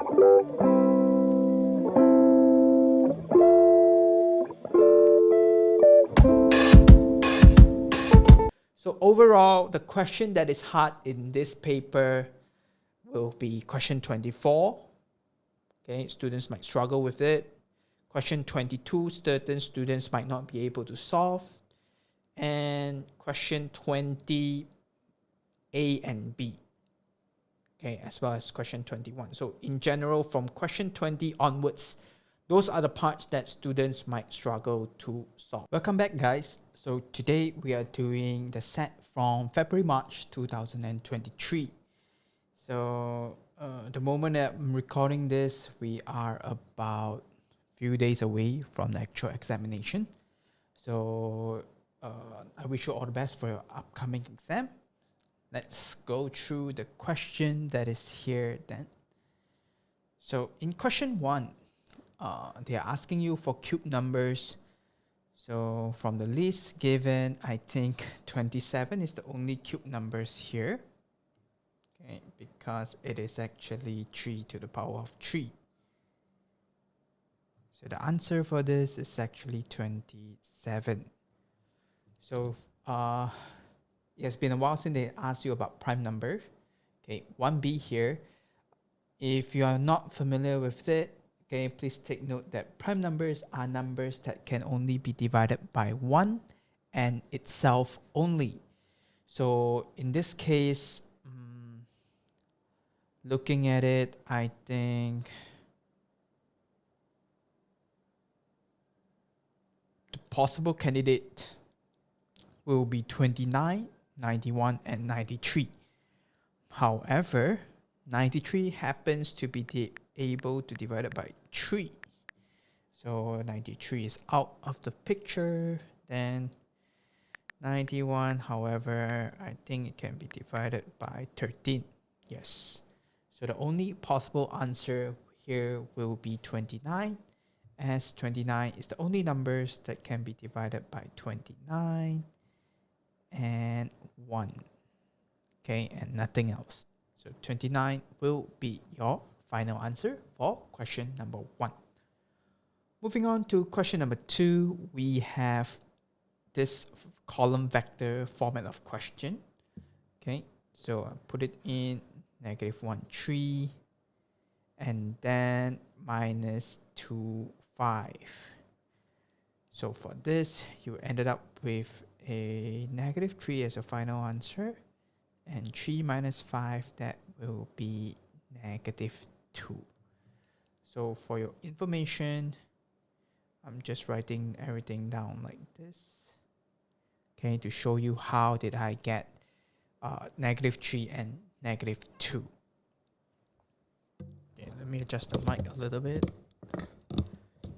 So overall, the question that is hard in this paper will be question 24. Okay, students might struggle with it. Question 22, certain students might not be able to solve. And question 20, A and B. Okay, as well as question 21. So in general, from question 20 onwards, those are the parts that students might struggle to solve. Welcome back, guys. So today we are doing the set from February-March 2023. So the moment that I'm recording this, we are about a few days away from the actual examination. So I wish you all the best for your upcoming exam. Let's go through the question that is here then. So in question 1, they are asking you for cube numbers. So from the list given, I think 27 is the only cube numbers here. Okay, because it is actually 3 to the power of 3. So the answer for this is actually 27. So it has been a while since they asked you about prime number. Okay, 1b here. If you are not familiar with it, okay, please take note that prime numbers are numbers that can only be divided by 1 and itself only. So in this case, looking at it, I think the possible candidate will be 29, 91, and 93. However, 93 happens to be able to divide it by 3. So 93 is out of the picture. Then 91, however, I think it can be divided by 13. Yes. So the only possible answer here will be 29, as 29 is the only numbers that can be divided by 29 and 1. Okay, and nothing else. So 29 will be your final answer for question number 1. Moving on to question number 2, we have this column vector format of question. Okay, so I put it in -1, 3, and then -2, 5. So for this, you ended up with a -3 as a final answer, and 3 minus 5, that will be -2. So for your information, I'm just writing everything down like this, okay, to show you how did I get -3 and -2. Okay, let me adjust the mic a little bit.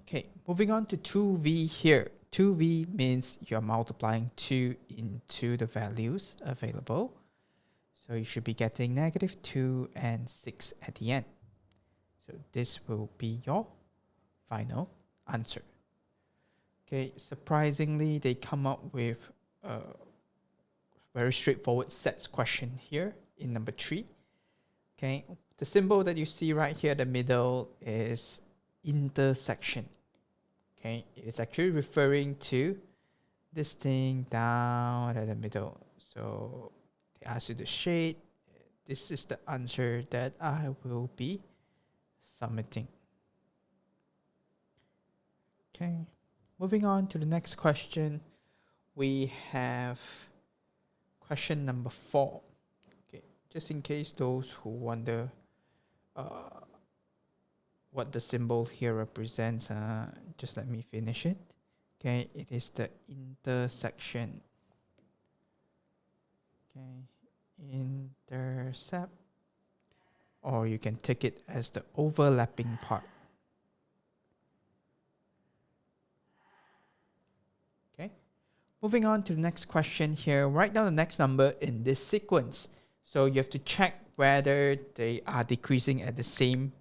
Okay, moving on to 2v here. 2v means you're multiplying 2 into the values available. So you should be getting -2 and 6 at the end. So this will be your final answer. Okay, surprisingly, they come up with a very straightforward sets question here in number 3. Okay, the symbol that you see right here in the middle is intersection. Okay, it is actually referring to this thing down at the middle. So they ask you to shade. This is the answer that I will be submitting. Okay, moving on to the next question. We have question number 4. Okay, just in case those who wonder what the symbol here represents, just let me finish it. Okay, it is the intersection. Okay, intercept, or you can take it as the overlapping part. Okay, moving on to the next question here. Write down the next number in this sequence. So you have to check whether they are decreasing at the same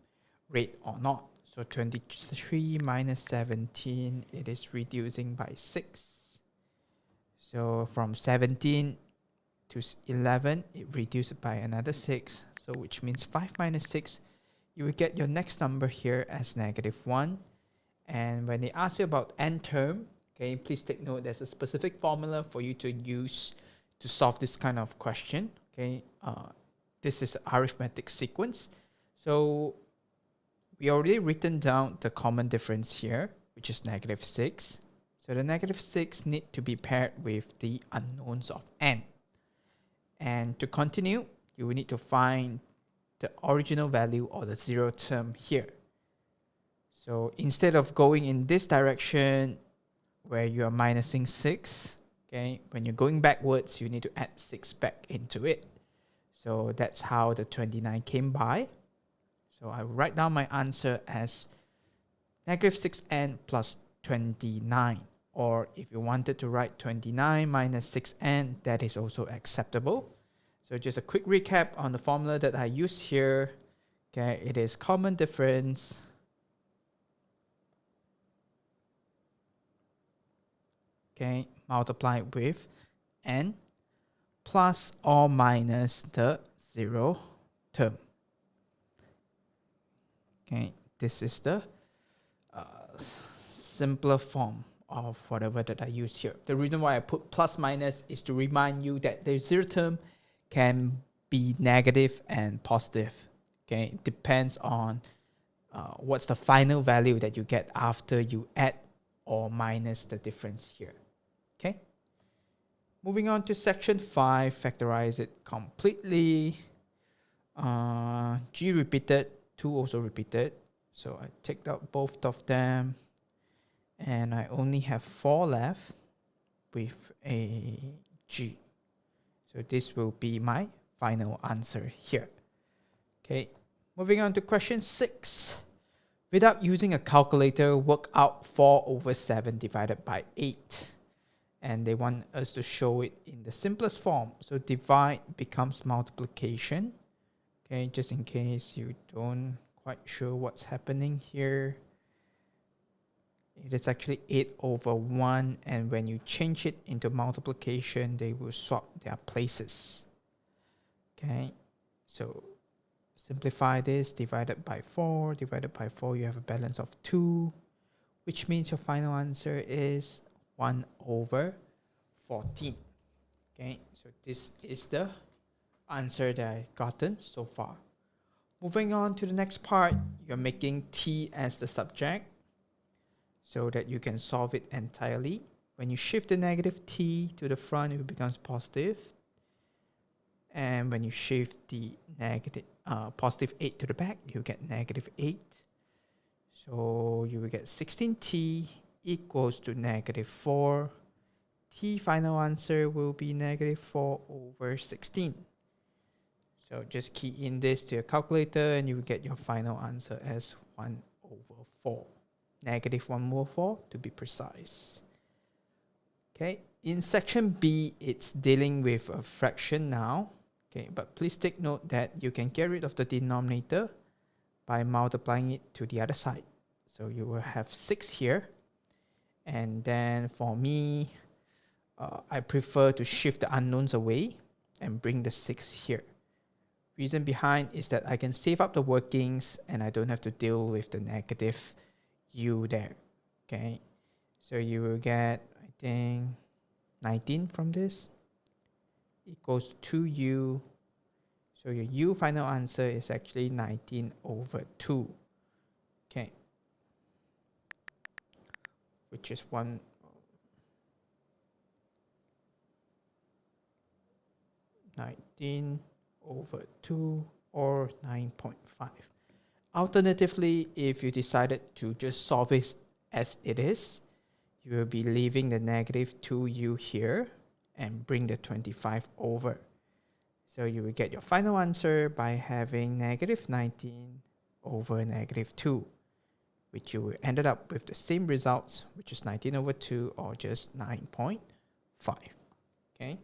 rate or not. So 23 minus 17, it is reducing by 6. So from 17 to 11, it reduced by another 6. So which means 5 minus 6, you will get your next number here as -1. And when they ask you about n term, okay, please take note there's a specific formula for you to use to solve this kind of question. Okay, this is arithmetic sequence. So we already written down the common difference here, which is -6. So the -6 need to be paired with the unknowns of n. And to continue, you will need to find the original value or the zero term here. So instead of going in this direction where you are minusing 6, okay, when you're going backwards, you need to add 6 back into it. So that's how the 29 came by. So I will write down my answer as -6n plus 29. Or if you wanted to write 29 minus 6n, that is also acceptable. So just a quick recap on the formula that I used here. Okay, it is common difference multiplied with n plus or minus the zero term. Okay, this is the simpler form of whatever that I use here. The reason why I put plus minus is to remind you that the zero term can be negative and positive. Okay, it depends on what's the final value that you get after you add or minus the difference here. Okay, moving on to section 5, factorize it completely. G repeated, 2 also repeated. So I take out both of them. And I only have 4 left with a G. So this will be my final answer here. Okay, moving on to question 6. Without using a calculator, work out 4/7 divided by 8. And they want us to show it in the simplest form. So divide becomes multiplication. Okay, just in case you don't quite sure what's happening here. It is actually 8/1, and when you change it into multiplication, they will swap their places. Okay, so simplify this, divided by 4, you have a balance of 2, which means your final answer is 1/14. Okay, so this is the answer that I've gotten so far. Moving on to the next part, you're making t as the subject, so that you can solve it entirely. When you shift the -t to the front, it becomes positive. And when you shift the positive 8 to the back, you get -8. So you will get 16t equals to -4. T final answer will be -4/16. So just key in this to your calculator and you will get your final answer as 1/4. -1/4 to be precise. Okay, in section B, it's dealing with a fraction now. Okay, but please take note that you can get rid of the denominator by multiplying it to the other side. So you will have 6 here. And then for me, I prefer to shift the unknowns away and bring the 6 here. Reason behind is that I can save up the workings and I don't have to deal with the negative u there. Okay, so you will get, I think, 19 from this equals 2u. So your u final answer is actually 19/2. Okay, which is 19/2 or 9.5. Alternatively, if you decided to just solve it as it is, you will be leaving the -2u here and bring the 25 over. So you will get your final answer by having -19/2, which you will ended up with the same results, which is 19/2 or just 9.5. Okay.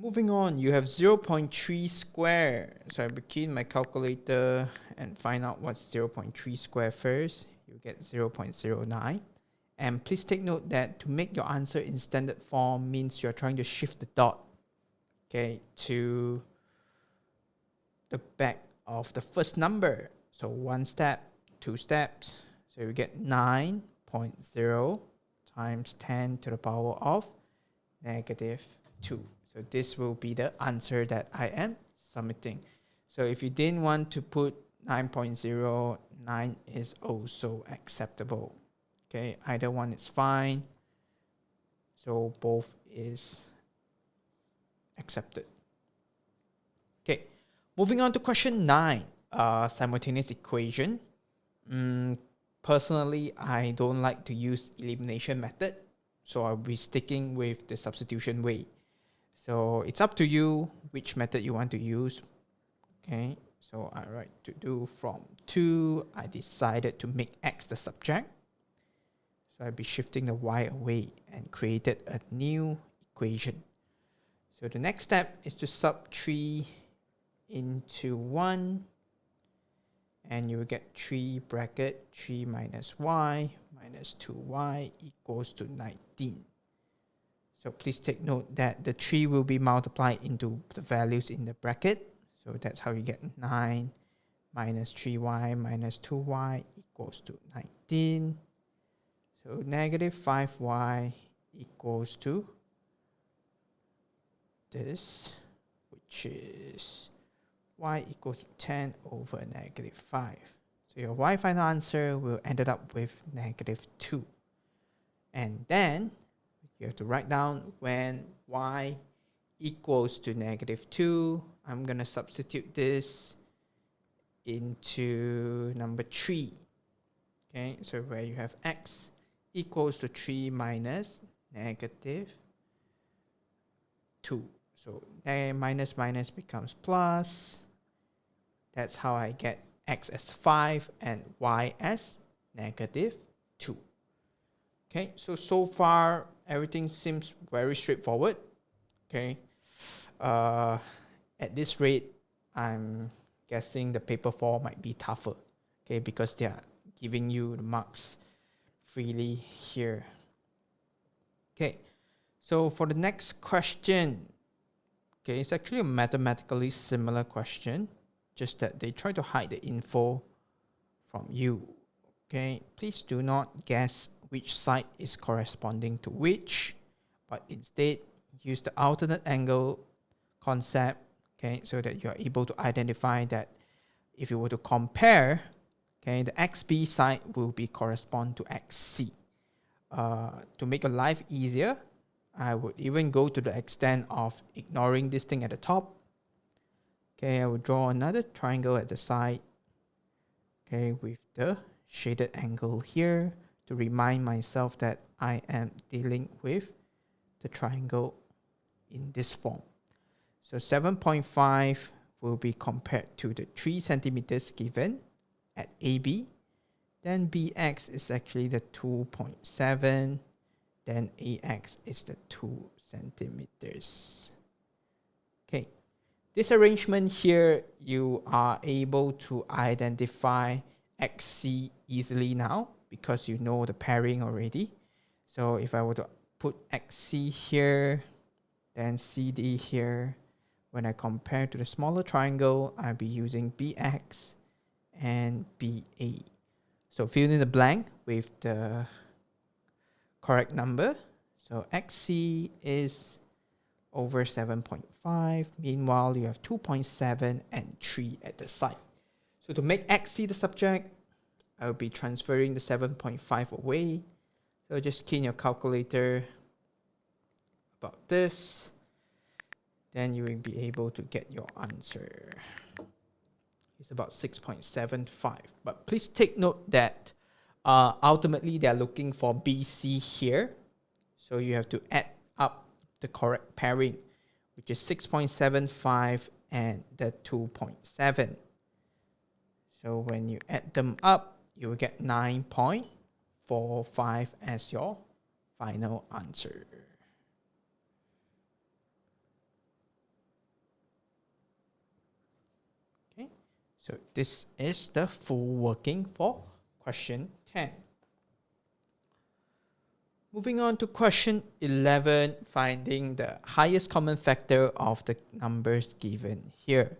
Moving on, you have 0.3 square. So I begin my calculator and find out what's 0.3 square first. You get 0.09. And please take note that to make your answer in standard form means you're trying to shift the dot, okay, to the back of the first number. So 1 step, 2 steps. So you get 9.0 times 10 to the power of negative 2. So this will be the answer that I am submitting. So if you didn't want to put 9.0, 9 is also acceptable. Okay, either one is fine. So both is accepted. Okay, moving on to question 9, simultaneous equation. Personally, I don't like to use elimination method, so I'll be sticking with the substitution way. So it's up to you which method you want to use. Okay, so I write to do from 2, I decided to make x the subject. So I'll be shifting the y away and created a new equation. So the next step is to sub 3 into 1, and you will get 3 bracket 3 minus y minus 2y equals to 19. So please take note that the 3 will be multiplied into the values in the bracket. So that's how you get 9 minus 3y minus 2y equals to 19. So negative 5y equals to this, which is y equals 10 over negative 5. So your y final answer will end up with negative 2. And then you have to write down when y equals to negative 2. I'm going to substitute this into number 3. Okay, so where you have x equals to 3 minus negative 2. So minus minus becomes plus. That's how I get x as 5 and y as negative 2. Okay, so far everything seems very straightforward. Okay, at this rate, I'm guessing the paper 4 might be tougher. Okay, because they are giving you the marks freely here. Okay, so for the next question, okay, it's actually a mathematically similar question, just that they try to hide the info from you. Okay, please do not guess which side is corresponding to which, but instead use the alternate angle concept, okay, so that you are able to identify that if you were to compare, okay, the XB side will be correspond to XC. To make your life easier, I would even go to the extent of ignoring this thing at the top. Okay, I will draw another triangle at the side, okay, with the shaded angle here to remind myself that I am dealing with the triangle in this form. So 7.5 will be compared to the 3 centimeters given at AB. Then BX is actually the 2.7. Then AX is the 2 centimeters. Okay. This arrangement here, you are able to identify XC easily now because you know the pairing already. So if I were to put XC here, then CD here, when I compare to the smaller triangle, I'll be using BX and BA. So fill in the blank with the correct number. So XC is over 7.5. Meanwhile, you have 2.7 and 3 at the side. So to make XC the subject, I'll be transferring the 7.5 away. So just key in your calculator about this. Then you will be able to get your answer. It's about 6.75. But please take note that ultimately they're looking for BC here. So you have to add up the correct pairing, which is 6.75 and the 2.7. So when you add them up, you will get 9.45 as your final answer. Okay, so this is the full working for question 10. Moving on to question 11, finding the highest common factor of the numbers given here.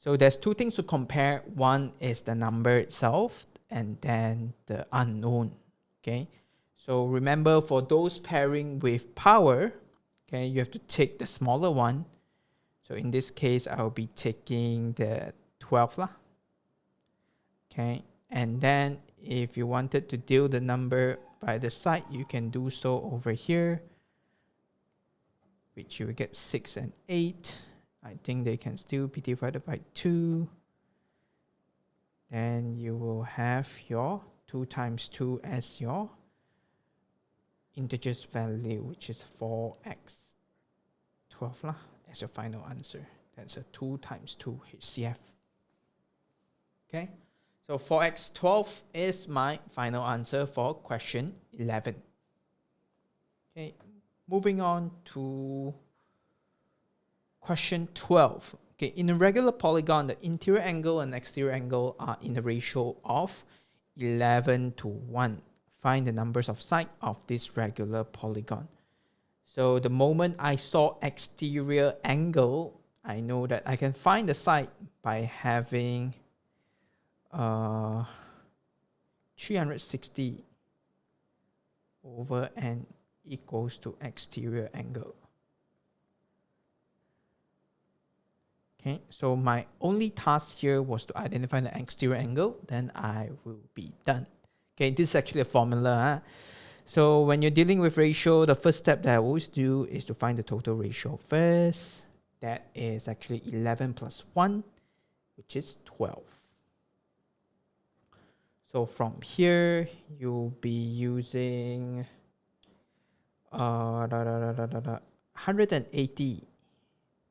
So there's two things to compare. One is the number itself and then the unknown. Okay. So remember, for those pairing with power, okay, you have to take the smaller one. So in this case, I'll be taking the 12 lah. Okay. And then if you wanted to deal the number by the side, you can do so over here, which you will get 6 and 8. I think they can still be divided by 2. Then you will have your 2 times 2 as your integers value, which is 4x 12 lah, as your final answer. That's a 2 times 2 HCF. Okay, so 4x 12 is my final answer for question 11. Okay, moving on to question 12. Okay, in a regular polygon, the interior angle and exterior angle are in the ratio of 11 to 1. Find the numbers of sides of this regular polygon. So the moment I saw exterior angle, I know that I can find the side by having 360 over n equals to exterior angle. Okay, so my only task here was to identify the exterior angle, then I will be done. Okay, this is actually a formula. Huh? So when you're dealing with ratio, the first step that I always do is to find the total ratio first. That is actually 11 plus 1, which is 12. So from here, you'll be using 180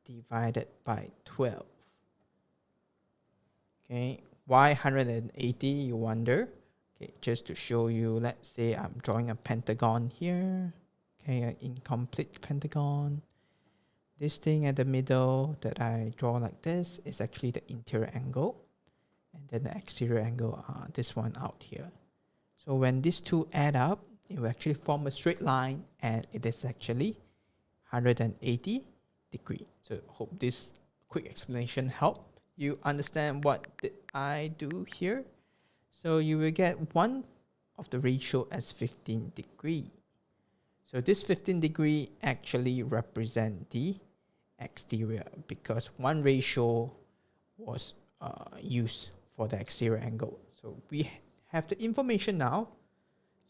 divided by 12. Okay, why 180, you wonder? Okay, just to show you, let's say I'm drawing a pentagon here. Okay, an incomplete pentagon. This thing at the middle that I draw like this is actually the interior angle. And then the exterior angle, this one out here. So when these two add up, it will actually form a straight line, and it is actually 180 degree. So hope this quick explanation helped you understand what did I do here. So you will get one of the ratio as 15 degree. So this 15 degree actually represent the exterior, because one ratio was used for the exterior angle. So we have the information now.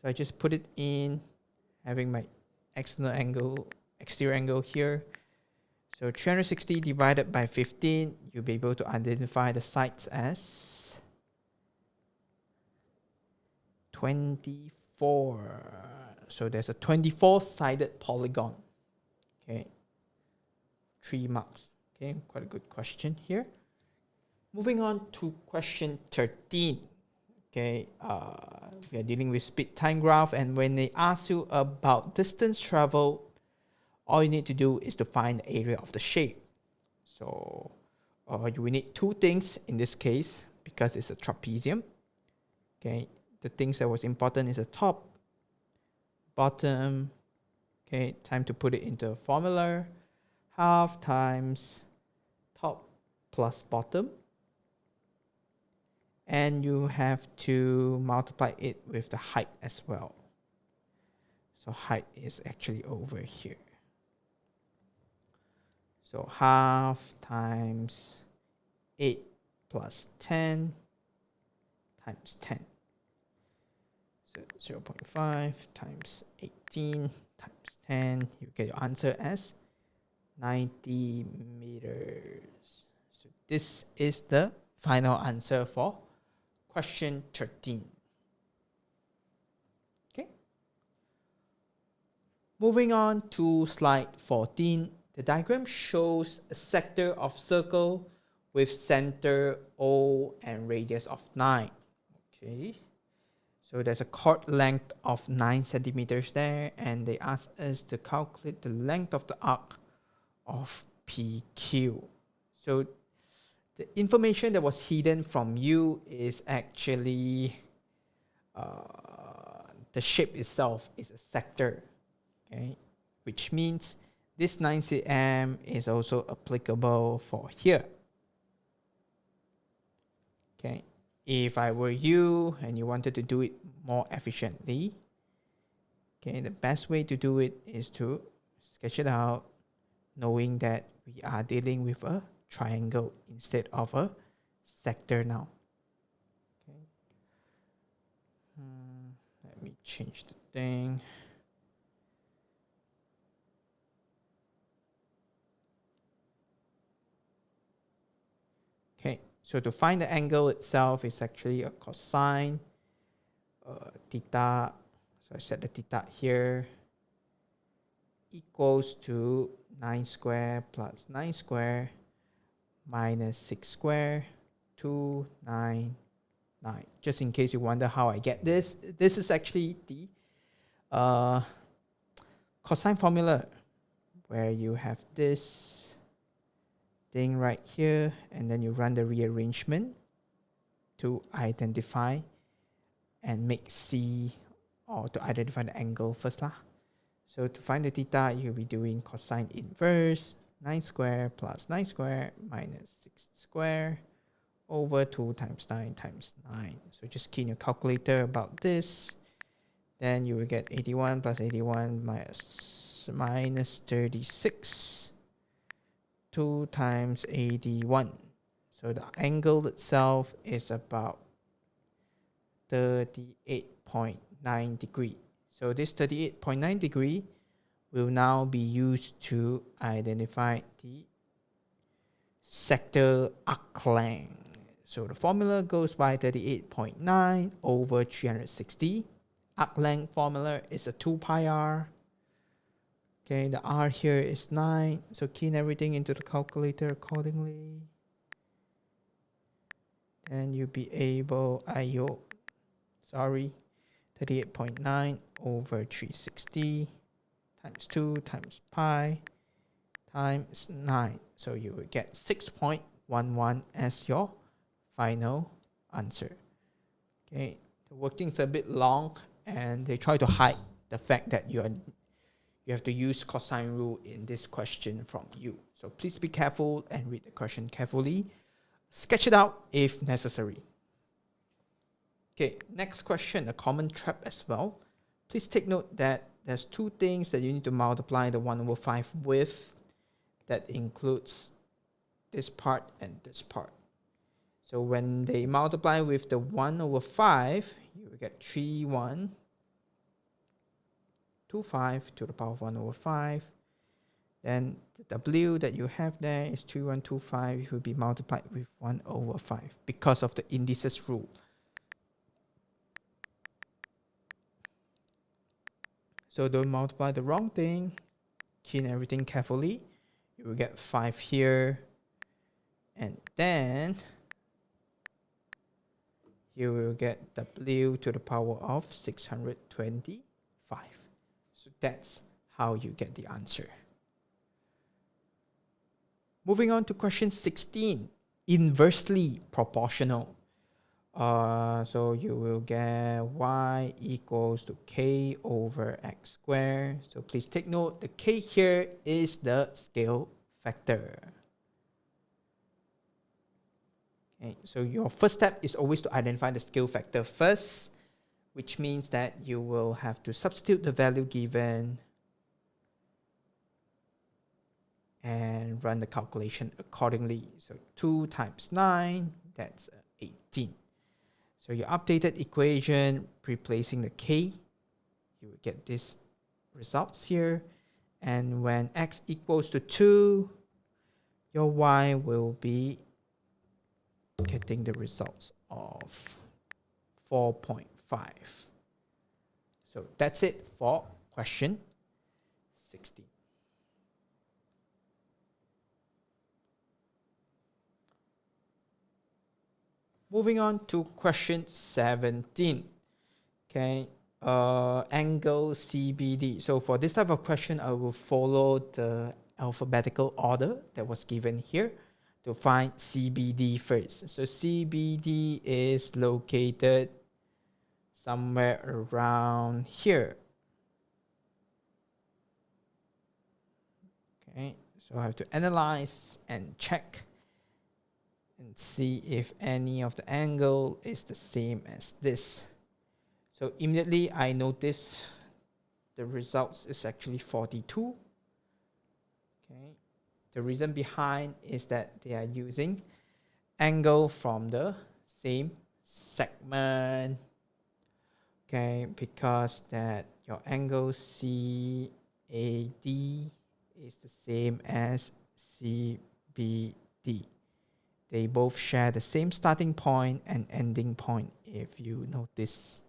So I just put it in, having my external angle, exterior angle here. So 360 divided by 15, you'll be able to identify the sides as 24. So there's a 24-sided polygon. Okay, 3 marks. Okay, quite a good question here. Moving on to question 13. Okay, we are dealing with speed time graph, and when they ask you about distance traveled, all you need to do is to find the area of the shape. So you will need two things in this case, because it's a trapezium. Okay, the things that was important is the top, bottom. Okay, time to put it into a formula. Half times top plus bottom. And you have to multiply it with the height as well. So height is actually over here. So half times 8 plus 10 times 10. So 0.5 times 18 times 10. You get your answer as 90 meters. So this is the final answer for question 13. Okay. Moving on to slide 14. The diagram shows a sector of circle with center O and radius of 9. Okay. So there's a chord length of 9 centimeters there, and they ask us to calculate the length of the arc of PQ. So the information that was hidden from you is actually the shape itself is a sector, okay, which means this 9 cm is also applicable for here. Okay, if I were you and you wanted to do it more efficiently, okay, the best way to do it is to sketch it out, knowing that we are dealing with a triangle instead of a sector now. Okay. Let me change the thing. Okay, so to find the angle itself is actually a cosine theta. So I set the theta here equals to 9 square plus 9 square minus 6 square, 299. Just in case you wonder how I get this, this is actually the cosine formula where you have this thing right here and then you run the rearrangement to identify and make C, or to identify the angle first lah. So to find the theta, you'll be doing cosine inverse 9 square plus 9 square minus 6 square over 2 times 9 times 9. So just key in your calculator about this. Then you will get 81 plus 81 minus 36. 2 times 81. So the angle itself is about 38.9 degree. So this 38.9 degree will now be used to identify the sector arc length. So the formula goes by 38.9 over 360. Arc length formula is a 2 pi r. Okay, the r here is 9. So key in everything into the calculator accordingly. And you'll be able, 38.9 over 360 times 2 times pi times 9. So you will get 6.11 as your final answer. Okay, the working's a bit long and they try to hide the fact that you have to use cosine rule in this question from you. So please be careful and read the question carefully. Sketch it out if necessary. Okay, next question, a common trap as well. Please take note that there's two things that you need to multiply the 1 over 5 with. That includes this part and this part. So when they multiply with the 1 over 5, you will get 3125 to the power of 1 over 5. Then the W that you have there is 3125. It will be multiplied with 1 over 5 because of the indices rule. So don't multiply the wrong thing. Key in everything carefully. You will get 5 here. And then you will get W to the power of 625. So that's how you get the answer. Moving on to question 16, inversely proportional. So you will get y equals to k over x squared. So please take note, the k here is the scale factor. Okay, so your first step is always to identify the scale factor first, which means that you will have to substitute the value given and run the calculation accordingly. So 2 times 9, that's 18. So your updated equation, replacing the k, you will get these results here. And when x equals to 2, your y will be getting the results of 4.5. So that's it for question 16. Moving on to question 17. Okay, angle CBD. So for this type of question, I will follow the alphabetical order that was given here to find CBD first. So CBD is located somewhere around here. Okay, so I have to analyze and check and and see if any of the angle is the same as this. So immediately I notice the results is actually 42. Okay. The reason behind is that they are using angle from the same segment. Okay, because that your angle CAD is the same as CBD. They both share the same starting point and ending point, if you notice.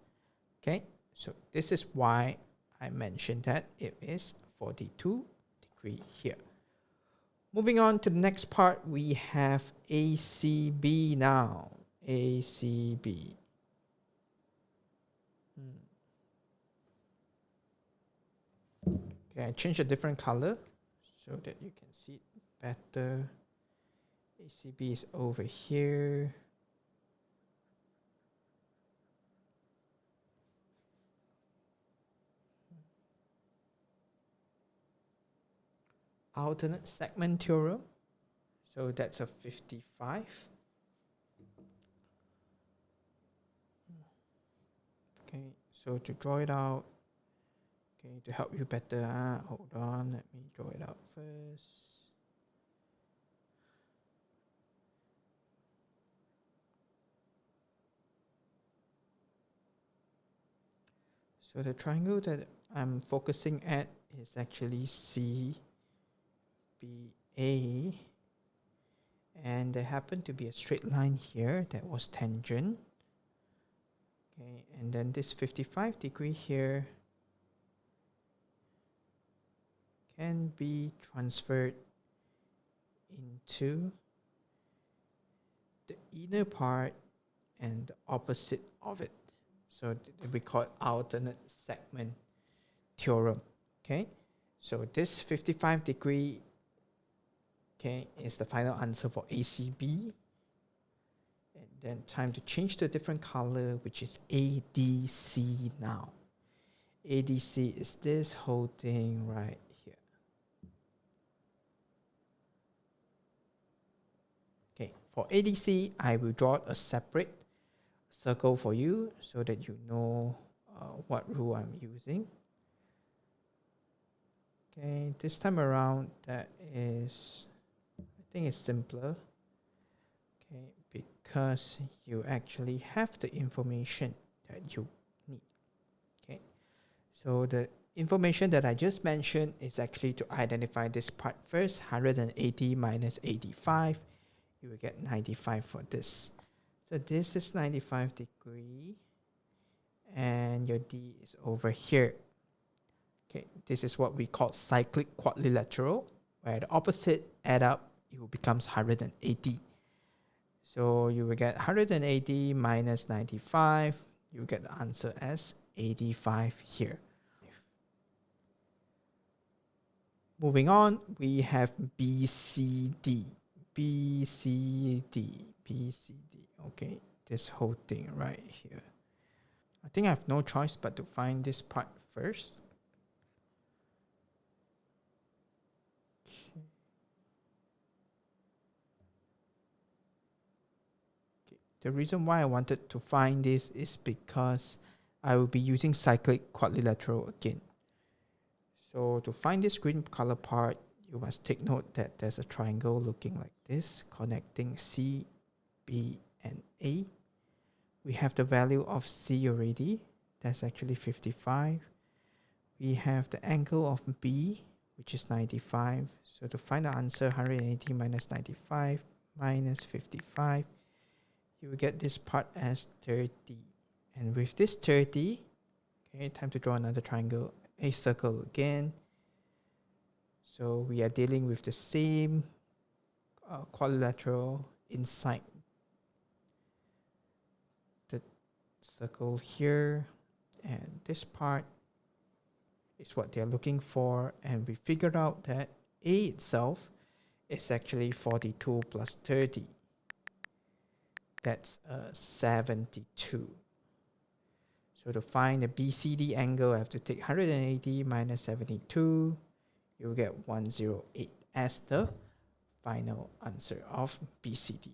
Okay, so this is why I mentioned that it is 42 degree here. Moving on to the next part, we have ACB now. ACB. Okay, I change a different color so that you can see it better. ACB is over here. Alternate segment theorem. So that's a 55. Okay, so to draw it out, okay, to help you better, hold on, let me draw it out first. So the triangle that I'm focusing at is actually CBA, and there happened to be a straight line here that was tangent. Okay, and then this 55 degree here can be transferred into the inner part and the opposite of it. So we call it alternate segment theorem. Okay, so this 55 degree, okay, is the final answer for ACB. And then time to change to a different color, which is ADC now. ADC is this whole thing right here. Okay, for ADC, I will draw a separate circle for you so that you know what rule I'm using. Okay, this time around, that is, I think it's simpler. Okay, because you actually have the information that you need. Okay, so the information that I just mentioned is actually to identify this part first. 180 minus 85, you will get 95 for this. So this is 95 degree, and your D is over here. Okay, this is what we call cyclic quadrilateral, where the opposite add up, it will becomes 180. So you will get 180 minus 95. You will get the answer as 85 here. Moving on, we have BCD. BCD. BCD. Okay, this whole thing right here. I think I have no choice but to find this part first. The reason why I wanted to find this is because I will be using cyclic quadrilateral again. So to find this green color part, you must take note that there's a triangle looking like this, connecting C, B, and A. We have the value of C already. That's actually 55. We have the angle of B, which is 95. So to find the answer, 180 minus 95 minus 55, you will get this part as 30. And with this 30, okay, time to draw another triangle, a circle again. So we are dealing with the same quadrilateral inside the circle here, and this part is what they're looking for, and we figured out that A itself is actually 42 plus 30. That's 72. So to find the BCD angle, I have to take 180 minus 72. You'll get 108 as the final answer of BCD.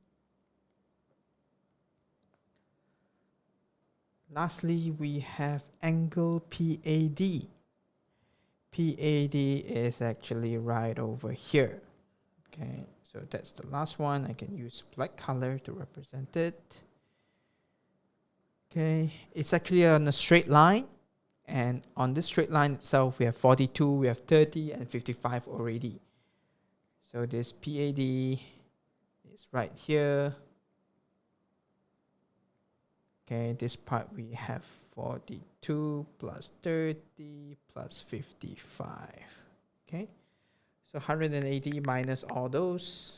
Lastly, we have angle PAD. PAD is actually right over here. Okay, so that's the last one. I can use black color to represent it. Okay, it's actually on a straight line. And on this straight line itself, we have 42, we have 30, and 55 already. So this PAD is right here. Okay, this part we have 42 plus 30 plus 55. Okay, so 180 minus all those,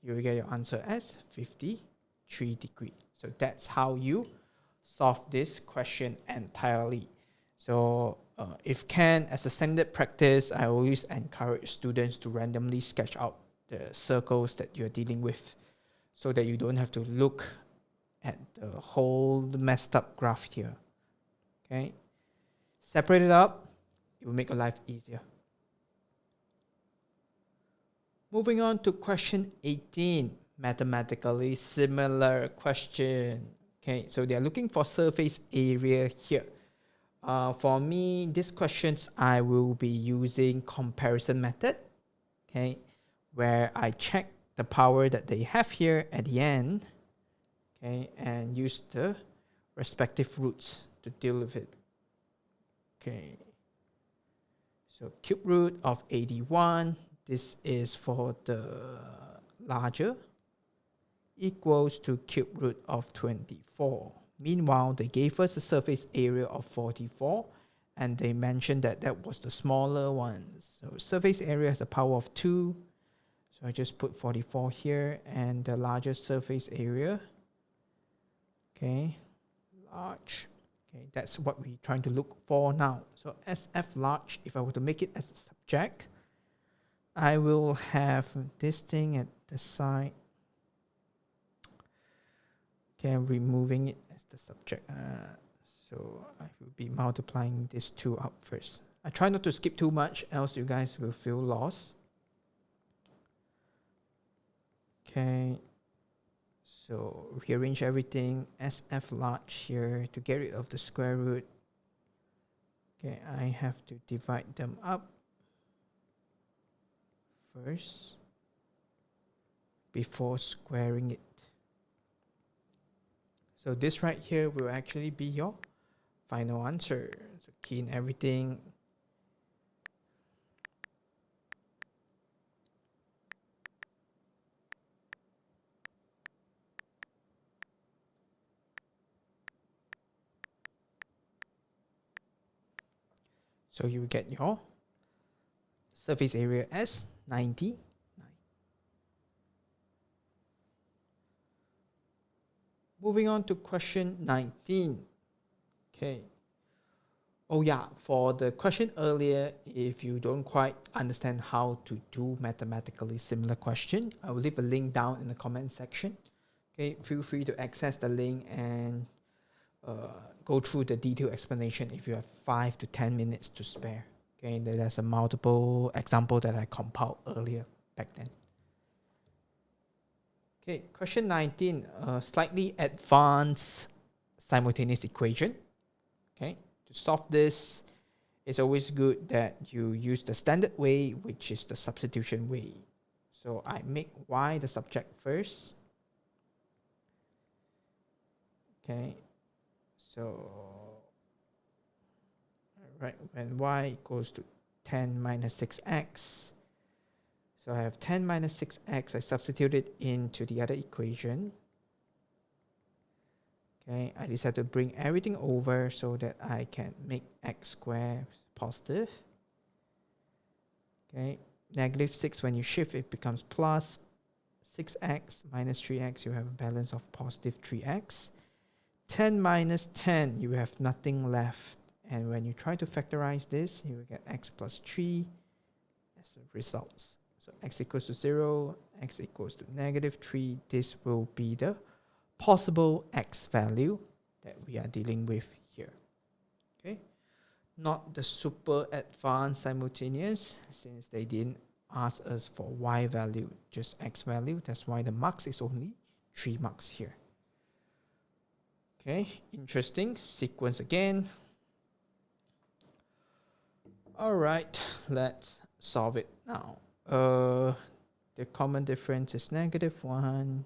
you will get your answer as 53 degrees. So that's how you solve this question entirely. So if can, as a standard practice, I always encourage students to randomly sketch out the circles that you're dealing with, so that you don't have to look at the whole messed up graph here. Okay, separate it up, it will make your life easier. Moving on to question 18, mathematically similar question. Okay, so they are looking for surface area here. For me, these questions I will be using comparison method. Okay, where I check the power that they have here at the end. Okay, and use the respective roots to deal with it. Okay, so cube root of 81, this is for the larger, equals to cube root of 24. Meanwhile, they gave us a surface area of 44, and they mentioned that that was the smaller one. So surface area has a power of 2. So I just put 44 here, and the larger surface area. Okay, large. Okay, that's what we're trying to look for now. So SF large, if I were to make it as a subject, I will have this thing at the side. Okay, I'm removing it as the subject. So I will be multiplying this 2 out first. I try not to skip too much, else you guys will feel lost. Okay, so rearrange everything. SF large here to get rid of the square root. Okay, I have to divide them up first before squaring it. So this right here will actually be your final answer. So key in everything. So you will get your surface area as 99. Moving on to question 19. Okay. Oh yeah, for the question earlier, if you don't quite understand how to do mathematically similar question, I will leave a link down in the comment section. Okay, feel free to access the link and go through the detailed explanation if you have 5 to 10 minutes to spare. Okay, there's a multiple example that I compiled earlier back then. Okay, question 19, slightly advanced simultaneous equation. Okay, to solve this, it's always good that you use the standard way, which is the substitution way. So I make y the subject first. Okay, so right, when y equals to 10 minus 6x, so I have 10 minus 6x, I substitute it into the other equation. Okay, I decided to bring everything over so that I can make x squared positive. Okay, negative 6, when you shift, it becomes plus 6x minus 3x, you have a balance of positive 3x. 10 minus 10, you have nothing left. And when you try to factorize this, you will get x plus 3 as a result. So x equals to 0, x equals to negative 3. This will be the possible x value that we are dealing with here. Okay, not the super advanced simultaneous, since they didn't ask us for y value, just x value. That's why the marks is only 3 marks here. Okay, interesting. Sequence again. All right, let's solve it now. The common difference is -1.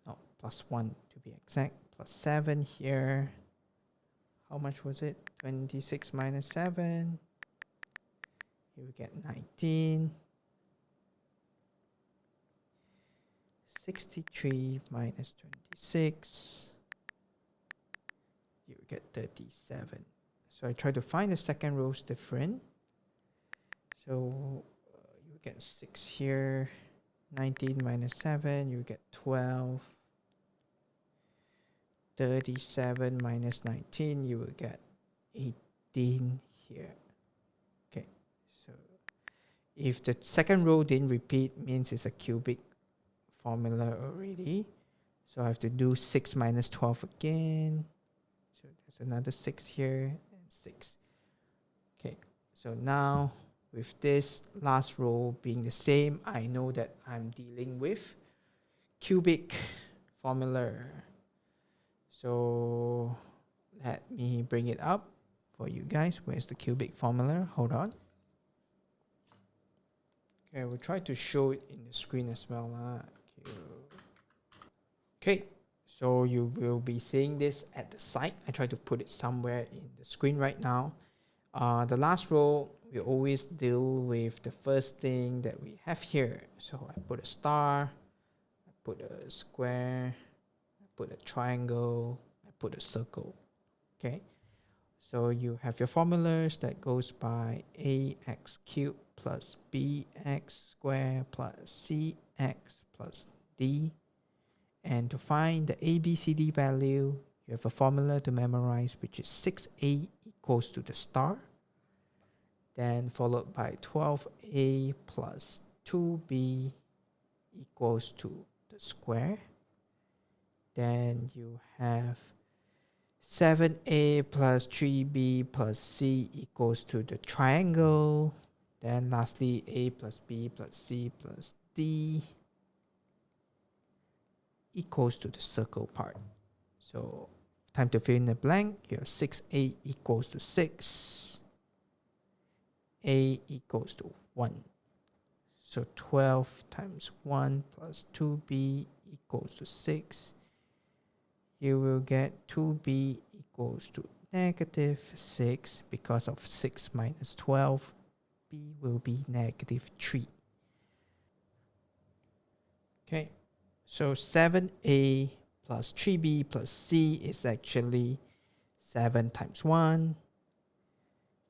No, +1 to be exact. +7 here. How much was it? 26 minus 7. Here we get 19. 63 minus 26. You get 37. So I try to find the second row's different. So you get 6 here. 19 minus 7, you get 12. 37 minus 19, you will get 18 here. Okay, so if the second row didn't repeat, means it's a cubic formula already. So I have to do 6 minus 12 again. So there's another 6 here and 6. Okay, so now with this last row being the same, I know that I'm dealing with cubic formula. So let me bring it up for you guys. Where's the cubic formula? Hold on. Okay, we'll try to show it in the screen as well. Okay, so you will be seeing this at the side. I try to put it somewhere in the screen right now. The last row, we always deal with the first thing that we have here. So I put a star, I put a square, I put a triangle, I put a circle. Okay, so you have your formulas that goes by ax cubed plus bx squared plus cx plus d. And to find the ABCD value, you have a formula to memorize, which is 6a equals to the star, then followed by 12a plus 2b equals to the square. Then you have 7a plus 3b plus c equals to the triangle. Then lastly, a plus b plus c plus d equals to the circle part. So time to fill in the blank. You have 6a equals to 6. A equals to 1. So 12 times 1 plus 2b equals to 6. You will get 2b equals to -6 because of 6 minus 12. B will be -3. Okay, so 7a plus 3b plus c is actually 7 times 1,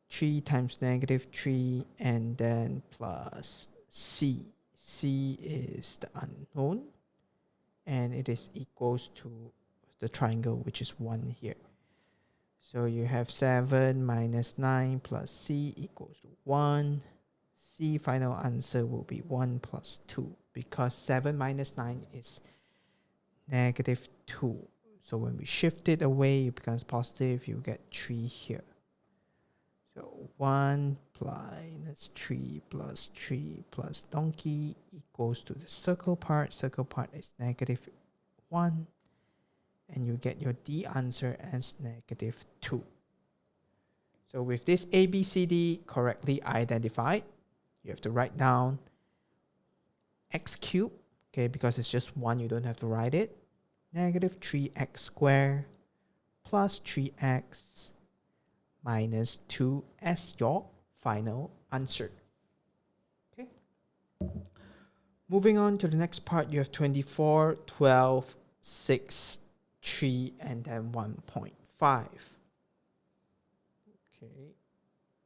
3 times -3, and then plus c. C is the unknown, and it is equals to the triangle, which is 1 here. So you have 7 minus 9 plus c equals to 1. C final answer will be 1 plus 2, because 7 minus 9 is -2. So when we shift it away, it becomes positive. You get 3 here. So 1 minus 3 plus 3 plus donkey equals to the circle part. Circle part is -1. And you get your D answer as -2. So with this ABCD correctly identified, you have to write down x cubed. Okay, because it's just 1, you don't have to write it. -3x squared plus 3x minus 2 as your final answer. Okay. Moving on to the next part, you have 24, 12, 6, 3, and then 1.5. Okay.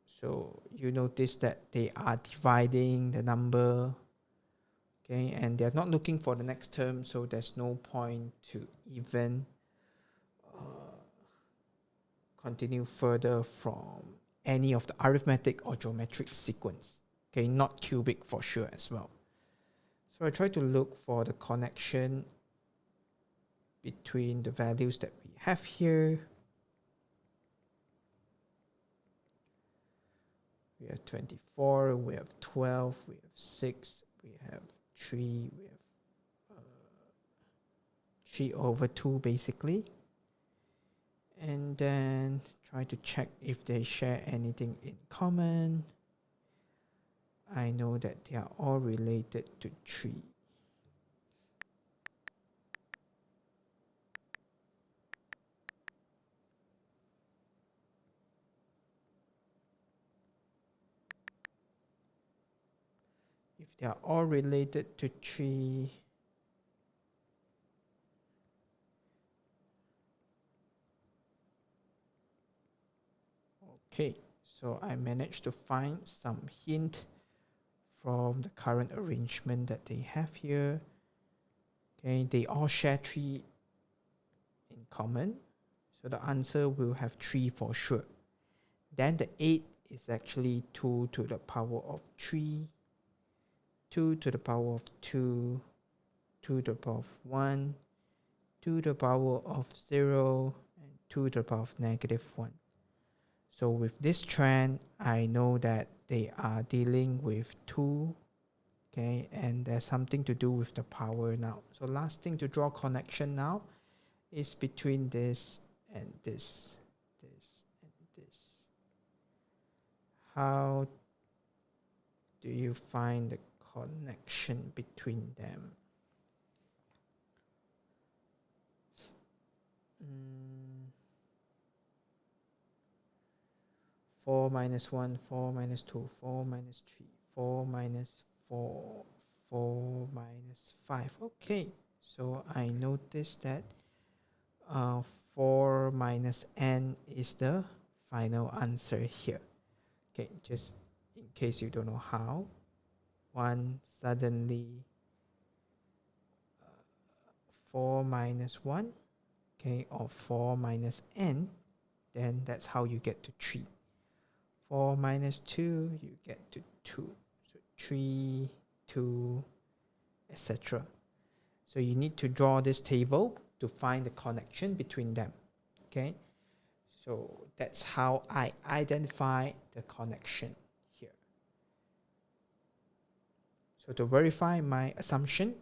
So you notice that they are dividing the number. Okay, and they're not looking for the next term, so there's no point to even continue further from any of the arithmetic or geometric sequence. Okay, not cubic for sure as well. So I try to look for the connection between the values that we have here. We have 24, we have 12, we have 6, we have 3, we have 3 over 2 basically. And then try to check if they share anything in common. I know that they are all related to 3. If they are all related to 3, okay, so I managed to find some hint from the current arrangement that they have here. Okay, they all share 3 in common. So the answer will have 3 for sure. Then the 8 is actually 2 to the power of 3, 2 to the power of 2, 2 to the power of 1, 2 to the power of 0, and 2 to the power of -1. So with this trend, I know that they are dealing with 2, okay, and there's something to do with the power now. So last thing to draw connection now is between this and this, this and this. How do you find the connection between them? 4 minus 1, 4 minus 2, 4 minus 3, 4 minus 4, 4 minus 5. Okay, so I noticed that 4 minus n is the final answer here. Okay, just in case you don't know how, 1 suddenly 4 minus 1, okay, or 4 minus n, then that's how you get to 3. 4 minus 2, you get to 2. So 3, 2, etc. So you need to draw this table to find the connection between them. Okay, so that's how I identify the connection here. So to verify my assumption,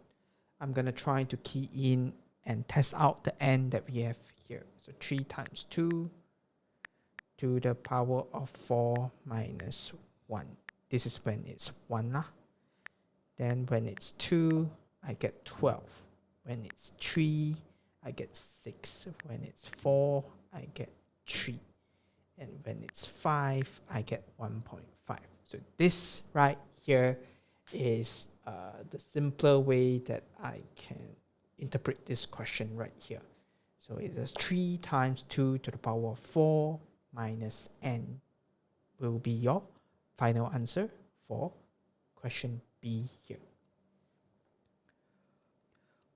I'm going to try to key in and test out the n that we have here. So 3 times 2 to the power of 4 minus 1. This is when it's 1 lah. Then when it's 2, I get 12. When it's 3, I get 6. When it's 4, I get 3. And when it's 5, I get 1.5. So this right here is the simpler way that I can interpret this question right here. So it is 3 times 2 to the power of 4 minus n will be your final answer for question B here.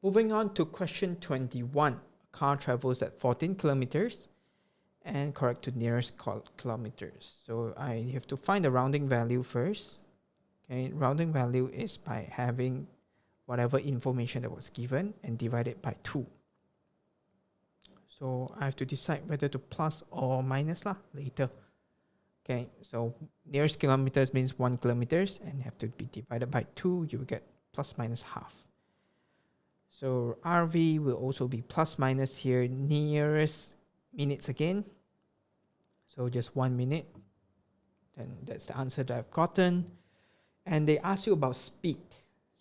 Moving on to question 21. A car travels at 14 kilometers and correct to nearest kilometers. So I have to find the rounding value first. Okay, rounding value is by having whatever information that was given and divide it by 2. So I have to decide whether to plus or minus lah later. Okay, so nearest kilometers means 1 kilometers and have to be divided by 2. You will get plus minus half. So RV will also be plus minus here. Nearest minutes again. So just 1 minute. Then that's the answer that I've gotten. And they ask you about speed.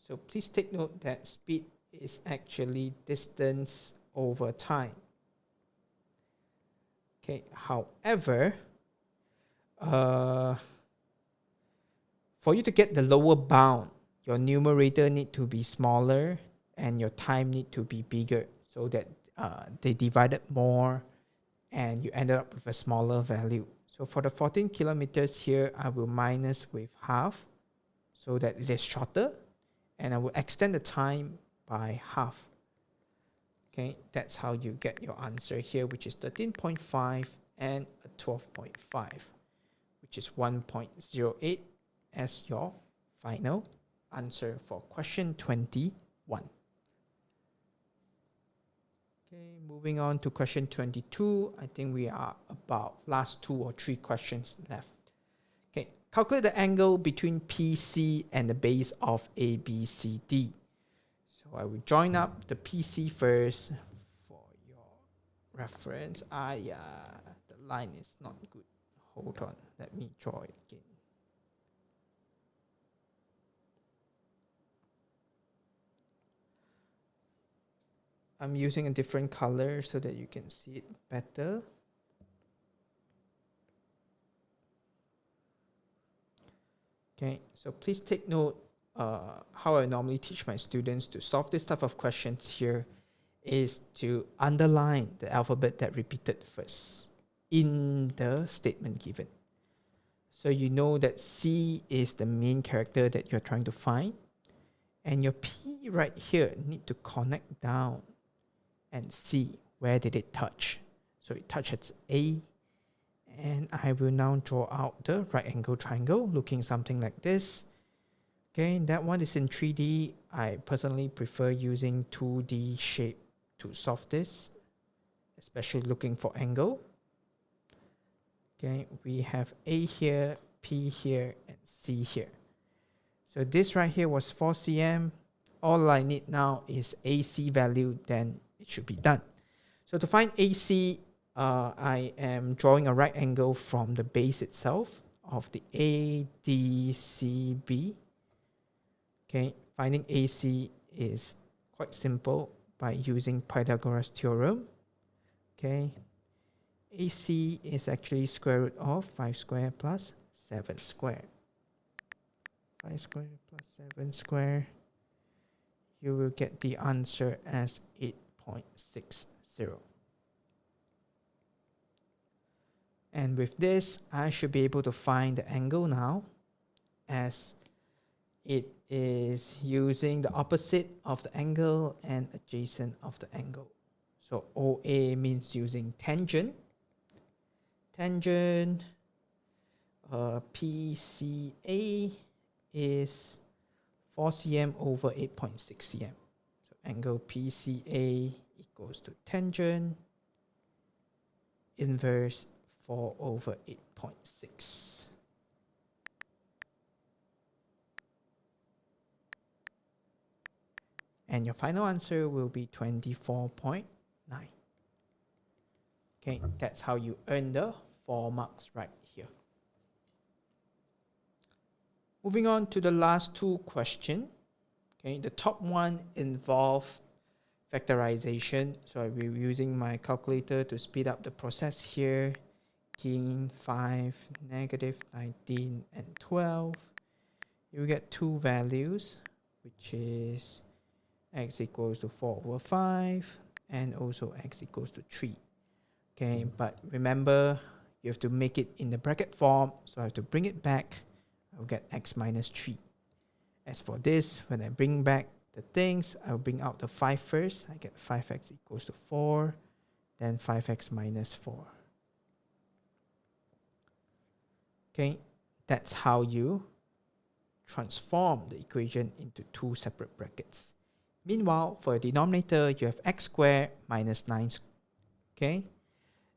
So please take note that speed is actually distance over time. Okay, however, for you to get the lower bound, your numerator need to be smaller and your time need to be bigger so that they divided more and you ended up with a smaller value. So for the 14 kilometers here, I will minus with half so that it is shorter, and I will extend the time by half. Okay, that's how you get your answer here, which is 13.5 and a 12.5, which is 1.08 as your final answer for question 21. Okay, moving on to question 22. I think we are about last 2 or 3 questions left. Okay, calculate the angle between PC and the base of ABCD. So I will join up the PC first, reference. Yeah, the line is not good. Hold on, let me draw it again. I'm using a different color so that you can see it better. Okay, so please take note how I normally teach my students to solve this type of questions here is to underline the alphabet that repeated first in the statement given. So you know that C is the main character that you're trying to find, and your P right here need to connect down and see where did it touch. So it touches A, and I will now draw out the right angle triangle looking something like this. Okay, that one is in 3D. I personally prefer using 2D shape to solve this, especially looking for angle. Okay, we have A here, P here, and C here. So this right here was 4 cm. All I need now is AC value, then it should be done. So to find AC, I am drawing a right angle from the base itself of the ADCB. Okay, finding AC is quite simple by using Pythagoras theorem. Okay, AC is actually square root of 5 square plus 7 square. 5 square plus 7 square. You will get the answer as 8.60. And with this, I should be able to find the angle now, as it is using the opposite of the angle and adjacent of the angle. So OA means using tangent. Tangent PCA is 4 cm over 8.6 cm. So angle PCA equals to tangent inverse 4 over 8.6. And your final answer will be 24.9. Okay, that's how you earn the 4 marks right here. Moving on to the last two questions. Okay, the top one involved factorization. So I'll be using my calculator to speed up the process here. Keying 5, negative 19, and 12. You get two values, which is x equals to 4 over 5 and also x equals to 3. Okay, but remember, you have to make it in the bracket form, so I have to bring it back. I'll get x minus 3. As for this, when I bring back the things, I'll bring out the 5 first. I get 5x equals to 4, then 5x minus 4. Okay, that's how you transform the equation into two separate brackets. Meanwhile, for a denominator, you have x squared minus 9. Okay,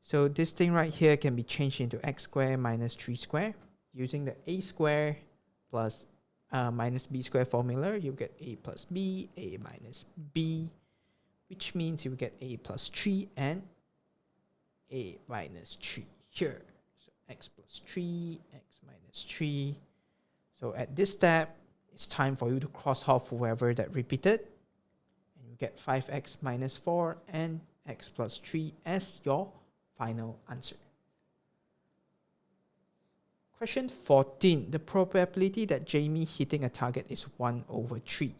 so this thing right here can be changed into x squared minus 3 squared. Using the a squared plus minus b squared formula, you get a plus b, a minus b, which means you get a plus 3 and a minus 3 here. So x plus 3, x minus 3. So at this step, it's time for you to cross off whoever that repeated. And you get 5x minus 4 and x plus 3 as your final answer. Question 14. The probability that Jamie hitting a target is 1 over 3.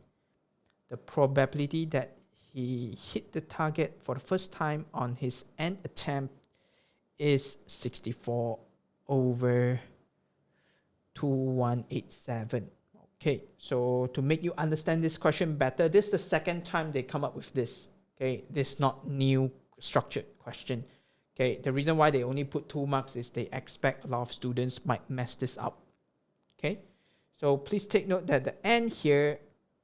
The probability that he hit the target for the first time on his end attempt is 64 over 2187. Okay, so to make you understand this question better, this is the second time they come up with this. Okay, this is not new structured question. Okay, the reason why they only put 2 marks is they expect a lot of students might mess this up. Okay, so please take note that the and here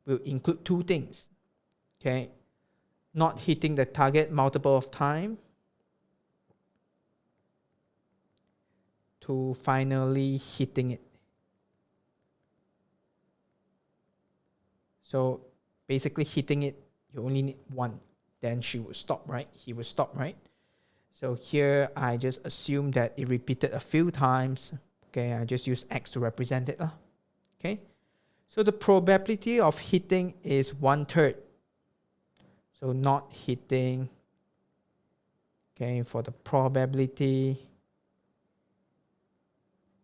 will include 2 things. Okay, not hitting the target multiple of time to finally hitting it. So basically hitting it, you only need 1. Then she will stop, right? He will stop, right? So here I just assume that it repeated a few times. Okay, I just use X to represent it. Okay, so the probability of hitting is 1/3. So not hitting, okay, for the probability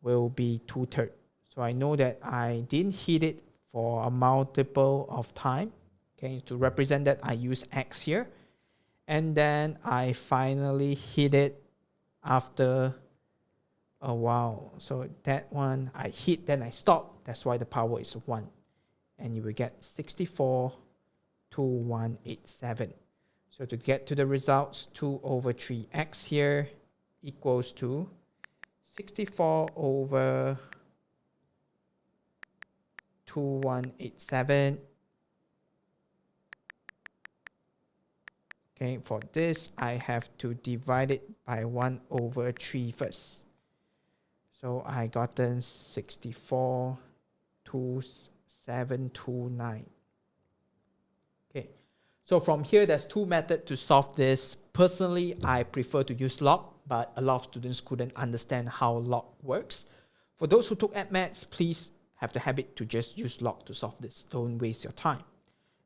will be 2/3. So I know that I didn't hit it for a multiple of time. Okay, to represent that I use X here. And then I finally hit it after a while. So that one I hit, then I stop. That's why the power is 1. And you will get 64,2187. So to get to the results, 2/3x here equals to 64/2187. Okay, for this, I have to divide it by 1/3 first. So I gotten 64,2729. Okay, so from here, there's two methods to solve this. Personally, I prefer to use log, but a lot of students couldn't understand how log works. For those who took maths, please have the habit to just use log to solve this. Don't waste your time.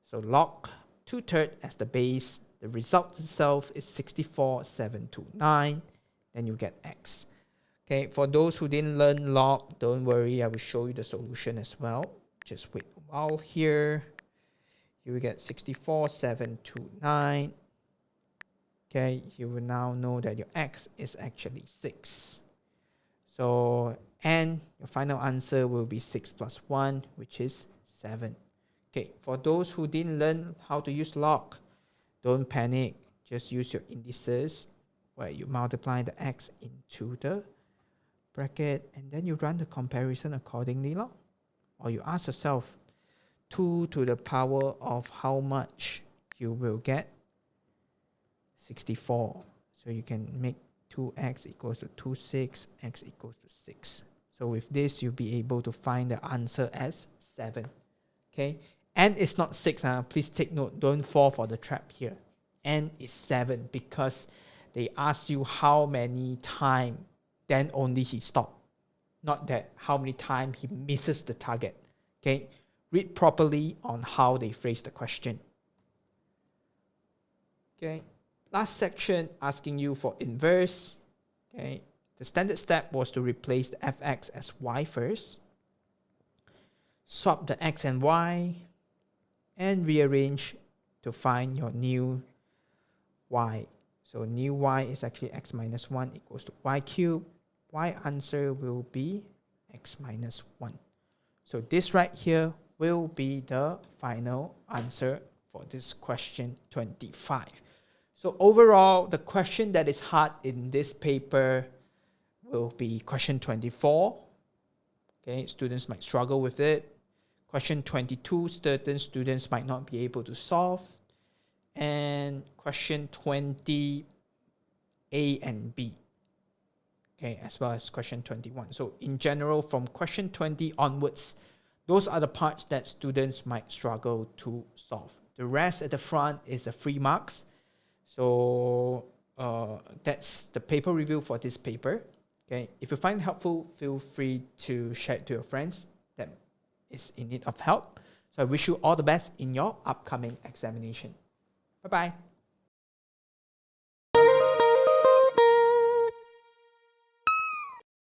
So log 2/3 as the base. The result itself is 64,729. Then you get X. Okay, for those who didn't learn log, don't worry, I will show you the solution as well. Just wait a while here. You will get 64,729. Okay, you will now know that your X is actually 6. So, and your final answer will be 6 plus 1, which is 7. Okay, for those who didn't learn how to use log, don't panic. Just use your indices where you multiply the X into the bracket and then you run the comparison accordingly. Or you ask yourself, 2 to the power of how much you will get? 64. So you can make 2x equals to 26, x equals to 6. So with this, you'll be able to find the answer as 7. Okay, and it's not 6. Please take note, don't fall for the trap here. N is 7 because they ask you how many times, then only he stopped. Not that how many times he misses the target. Okay, read properly on how they phrase the question. Okay, last section asking you for inverse. Okay, the standard step was to replace the fx as y first, swap the x and y, and rearrange to find your new y. So new y is actually x minus 1 equals to y cubed. Y answer will be x minus 1. So this right here will be the final answer for this question 25. So overall, the question that is hard in this paper will be question 24. Okay, students might struggle with it. Question 22, certain students might not be able to solve. And question 20, A and B. Okay, as well as question 21. So in general, from question 20 onwards, those are the parts that students might struggle to solve. The rest at the front is the free marks. So that's the paper review for this paper. Okay, if you find it helpful, feel free to share it to your friends that is in need of help. So I wish you all the best in your upcoming examination. Bye-bye.